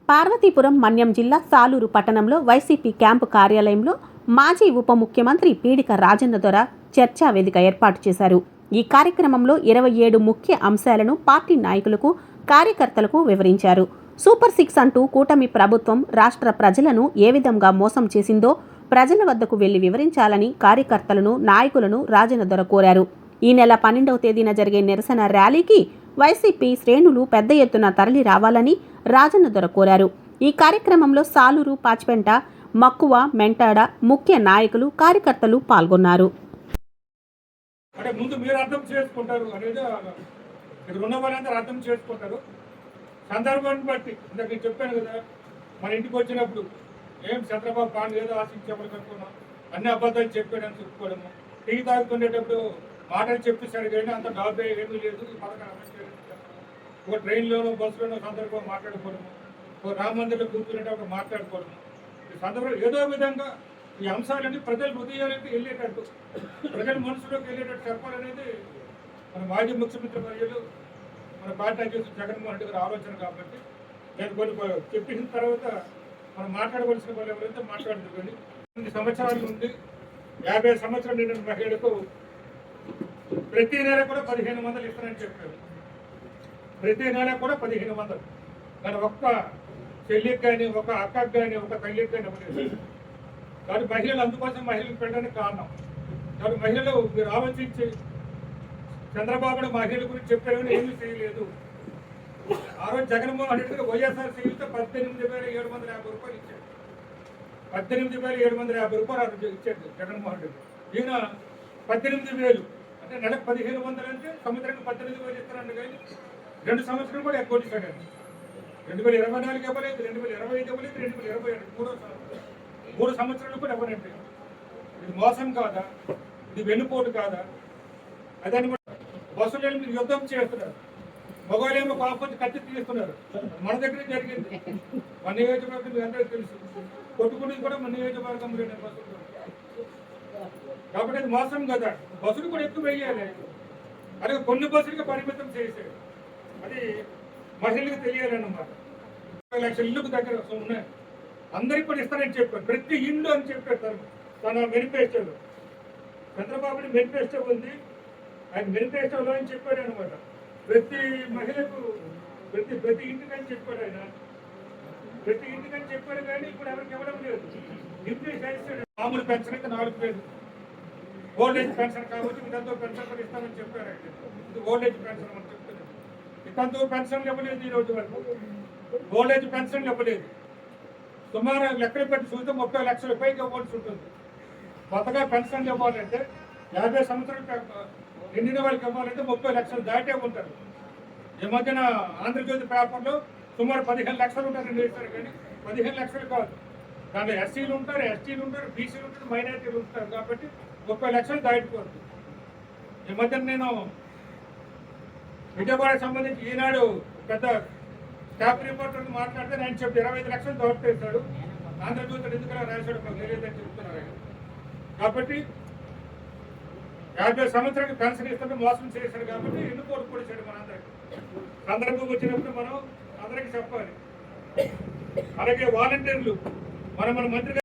పార్వతీపురం మన్యం జిల్లా సాలూరు పట్టణంలో YCP camp కార్యాలయంలో మాజీ ఉప ముఖ్యమంత్రి పీడిక రాజన్న దొర చర్చా వేదిక ఏర్పాటు చేశారు. ఈ కార్యక్రమంలో 27 ముఖ్య అంశాలను పార్టీ నాయకులకు, కార్యకర్తలకు వివరించారు. సూపర్ 6 అంటూ కూటమి ప్రభుత్వం రాష్ట్ర ప్రజలను ఏ విధంగా మోసం చేసిందో ప్రజల వద్దకు వెళ్లి వివరించాలని కార్యకర్తలను, నాయకులను రాజన్న దొర కోరారు. ఈ నెల 12వ తేదీన జరిగే నిరసన ర్యాలీకి వైసీపీ శ్రేణులు పెద్ద ఎత్తున తరలి రావాలని రాజన్న దొర కోరారు. ఈ కార్యక్రమంలో సాలూరు, పాచిపెంట, మక్కువ, మెంటాడ ముఖ్య నాయకులు, కార్యకర్తలు పాల్గొన్నారు. ముందు మీరు అర్థం చేసుకుంటారు అనేది ఇక్కడ ఉన్న వాళ్ళందరూ అర్థం చేసుకుంటారు. సందర్భాన్ని బట్టి ఇందాక నేను చెప్పాను కదా, మన ఇంటికి వచ్చినప్పుడు ఏం చంద్రబాబు పాలన ఏదో ఆశించమనుకున్నాం, అన్ని అబద్ధాలు చెప్పాడని చెప్పుకోవడము, టీ తాగుతుండేటప్పుడు మాటలు చెప్పేశాడు కానీ అంత డబ్బే ఏమీ లేదు, ఈ పథకం అమలు చేయడం, ఒక ట్రైన్లోనో బస్సులోనో సందర్భం మాట్లాడుకోవడము, ఒక రామ మందిరంలో కూర్చునేటప్పుడు మాట్లాడుకోవడము, ఈ సందర్భంలో ఏదో విధంగా ఈ అంశాలన్నీ ప్రజల హృదయాలకు వెళ్ళేటట్టు, ప్రజల మనసులోకి వెళ్ళేటట్టు చెప్పాలనేది మన మాజీ ముఖ్యమంత్రి వర్యులు, మన పార్టీ అధ్యక్షుడు జగన్మోహన్ రెడ్డి గారి ఆలోచన. కాబట్టి నేను కొన్ని చెప్పిన తర్వాత మనం మాట్లాడవలసిన వాళ్ళు ఎవరైతే మాట్లాడుతుంది. 8 సంవత్సరాల నుండి 50 సంవత్సరాలు నిండిన మహిళలకు ప్రతి నెల కూడా 1500 ఇస్తానని చెప్పారు. ప్రతి నెల కూడా 1500. కానీ ఒక్క చెల్లికి కానీ, ఒక అక్కకి కానీ, ఒక తల్లికి కానీ ఇవ్వలేదు. కాబట్టి మహిళలు అందుకోసం మహిళలు పెట్టడానికి కారణం. కాబట్టి మహిళలు మీరు ఆలోచించి, చంద్రబాబు మహిళల గురించి చెప్పారని ఏమీ చేయలేదు. ఆ రోజు జగన్మోహన్ రెడ్డి గారు వైఎస్ఆర్సీపీతో 18,750 రూపాయలు ఇచ్చాడు. 18,750 రూపాయలు ఇచ్చాడు జగన్మోహన్ రెడ్డి. ఈయన 18,000 అంటే నెలకు 1,500 అంటే సంవత్సరానికి 18,000 ఇస్తారండి. కానీ 2 సంవత్సరాలు కూడా ఎక్కువ ఇచ్చాడు. 2024 ఇవ్వలేదు, 2025 ఇవ్వలేదు, 2027 3 సంవత్సరాలు కూడా ఇవ్వనండి. ఇది మోసం కాదా? ఇది వెన్నుపోటు కాదా? అదని బస్సులు మీరు యుద్ధం చేస్తున్నారు, మగవాళ్ళేమో కాకపోతే కత్తి తీస్తున్నారు. మన దగ్గర జరిగింది. మన నియోజకవర్గం మీ అందరికీ తెలుసు. కొట్టుకునేది కూడా మన నియోజకవర్గంలో బస్సులు. కాబట్టి అది మోసం కదా. బస్సులు కూడా ఎక్కువ వేయాలి. అలాగే కొన్ని బస్సులకి పరిమితం చేశారు. అది మహిళలకు తెలియాలన్నమాట. 20 లక్షల ఇళ్ళకు దగ్గర ఉన్నాయి. అందరికి కూడా ఇస్తానని చెప్పారు. ప్రతి ఇల్లు అని చెప్పారు తన మేనిఫెస్టోలో. చంద్రబాబుని మేనిఫెస్టో ఉంది, ఆయన మేనిఫెస్టోలో అని చెప్పాడు అనమాట. ప్రతి మహిళకు ప్రతి ఇంటికని చెప్పాడు ఆయన. ప్రతి ఇంటికని చెప్పాడు కానీ ఇప్పుడు ఎవరికి ఇవ్వడం లేదు. మామూలు పెన్షన్ అయితే 4,000. ఓల్డ్ ఏజ్ పెన్షన్ కాబట్టి ఇదంతా పెన్షన్ కూడా ఇస్తామని చెప్పారు ఆయన. ఇది ఓల్డ్ ఏజ్ పెన్షన్ అని చెప్తున్నారు. ఇదంతా పెన్షన్లు ఇవ్వలేదు ఈ రోజు వరకు. ఓల్డ్ ఏజ్ పెన్షన్లు ఇవ్వలేదు. సుమారు లెక్కలు పెట్టి చూస్తే 30 లక్షల పైకి ఇవ్వాల్సి ఉంటుంది. కొత్తగా పెన్షన్లు ఇవ్వాలంటే 50 సంవత్సరాలు నిండిన వాళ్ళకి ఇవ్వాలంటే 30 లక్షలు దాటే ఉంటారు. ఈ మధ్యన ఆంధ్రజ్యోతి పేపర్లో సుమారు 15 లక్షలు ఉంటారని వేస్తారు. కానీ 15 లక్షలు కాదు. దాంట్లో ఎస్సీలు ఉంటారు, ఎస్టీలు ఉంటారు, బీసీలు ఉంటారు, మైనారిటీలు ఉంటారు. కాబట్టి 30 లక్షలు దాటిపోతుంది. ఈ మధ్యన నేను విజయవాడకు సంబంధించి ఈనాడు పెద్ద స్టాఫ్ రిపోర్టర్ మాట్లాడితే నేను చెప్పి 25 లక్షలు దోచేస్తాడు. ఆంధ్రజ్యోతి ఎందుకలా రాశాడు మాకు తెలియదని చెప్తున్నారు ఆయన. కాబట్టి 50 సంవత్సరానికి పెన్షన్ ఇస్తుంటే మోసం చేశాడు. కాబట్టి ఎందుకు కోరుకోసాడు మన అందరికి. సందర్భం వచ్చినప్పుడు మనం అందరికి చెప్పాలి. అలాగే వాలంటీర్లు మన మంత్రి